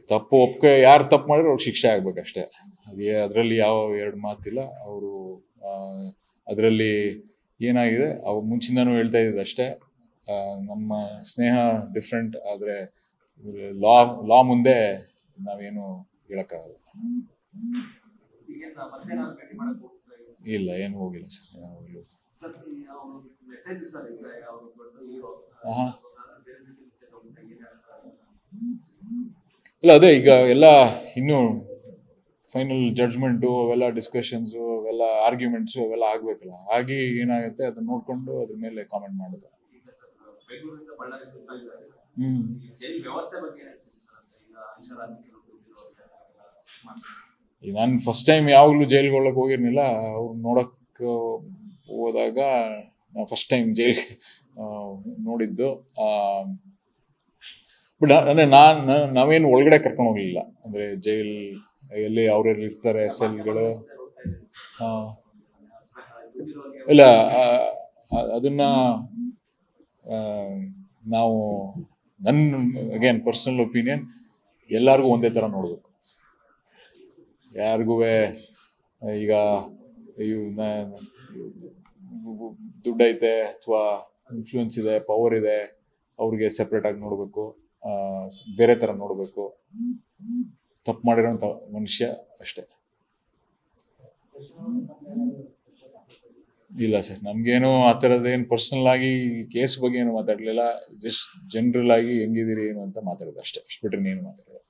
ತಪ್ಪು ಒಪ್ಪಿಗೆ ಯಾರು ತಪ್ಪು ಮಾಡಿದ್ರೆ ಅವ್ರಿಗೆ ಶಿಕ್ಷೆ ಆಗ್ಬೇಕಷ್ಟೇ. ಅದರಲ್ಲಿ ಯಾವ ಎರಡು ಮಾತಿಲ್ಲ. ಅವರು ಅದರಲ್ಲಿ ಏನಾಗಿದೆ ಅವ್ರು ಮುಂಚಿಂದನೂ ಹೇಳ್ತಾ ಇದ್ದಿದ್ದು ಅಷ್ಟೇ, ನಮ್ಮ ಸ್ನೇಹ ಡಿಫ್ರೆಂಟ್, ಆದರೆ ಲಾ ಮುಂದೆ ನಾವೇನು ಹೇಳಕ್ಕಾಗಲ್ಲ. ಇಲ್ಲ, ಏನು ಹೋಗಿಲ್ಲ ಸರ್ ಯಾವಾಗಲೂ. ಇಲ್ಲ, ಅದೇ ಈಗ ಎಲ್ಲ ಇನ್ನೂ ಫೈನಲ್ ಜಡ್ಜ್ಮೆಂಟು ಅವೆಲ್ಲ ಡಿಸ್ಕಷನ್ಸು ಅವೆಲ್ಲ ಆರ್ಗ್ಯುಮೆಂಟ್ಸು ಅವೆಲ್ಲ ಆಗ್ಬೇಕಲ್ಲ. ಹಾಗೆ ಏನಾಗುತ್ತೆ ಅದನ್ನ ನೋಡ್ಕೊಂಡು ಅದ್ರ ಮೇಲೆ ಕಾಮೆಂಟ್ ಮಾಡೋದು. ನಾನು ಫಸ್ಟ್ ಟೈಮ್ ಯಾವಾಗಲೂ ಜೈಲ್ಗೆ ಒಳಗೆ ಹೋಗಿರ್ನಿಲ್ಲ. ಅವ್ರು ನೋಡಕ್ ಹೋದಾಗ ನಾವು ಫಸ್ಟ್ ಟೈಮ್ ಜೈಲ್ ನೋಡಿದ್ದು. ಬಟ್ ಅಂದ್ರೆ ನಾವೇನು ಒಳಗಡೆ ಕರ್ಕೊಂಡು ಹೋಗ್ಲಿಲ್ಲ. ಅಂದ್ರೆ ಜೈಲ್ ಎಲ್ಲಿ ಅವ್ರೆಲ್ಲಿ ಇರ್ತಾರೆ ಸೆಲ್ಗಳು, ಇಲ್ಲ ಅದನ್ನ ನಾವು ಅಗೇನ್ ಪರ್ಸನಲ್ ಒಪಿನಿಯನ್, ಎಲ್ಲಾರ್ಗು ಒಂದೇ ತರ ನೋಡ್ಬೇಕು. ಯಾರಿಗೂ ಈಗ ದುಡ್ಡು ಐತೆ ಅಥವಾ ಇನ್ಫ್ಲೂಯೆನ್ಸ್ ಇದೆ, ಪವರ್ ಇದೆ, ಅವ್ರಿಗೆ ಸೆಪ್ರೇಟ್ ಆಗಿ ನೋಡ್ಬೇಕು, ಬೇರೆ ತರ ನೋಡ್ಬೇಕು. ತಪ್ಪು ಮಾಡಿರೋಂಥ ಮನುಷ್ಯ ಅಷ್ಟೇ. ಇಲ್ಲ ಸರ್, ನಮ್ಗೇನು ಆ ಥರದ್ದೇನು ಪರ್ಸನಲ್ ಆಗಿ ಕೇಸ್ ಬಗ್ಗೆ ಏನು ಮಾತಾಡ್ಲಿಲ್ಲ. ಜಸ್ಟ್ ಜನರಲ್ ಆಗಿ ಹೆಂಗಿದ್ದೀರಿ ಏನು ಅಂತ ಮಾತಾಡೋದು ಅಷ್ಟೇ. ಅಷ್ಟು ಬಿಟ್ರೆ ನೀನು ಮಾತಾಡೋದು.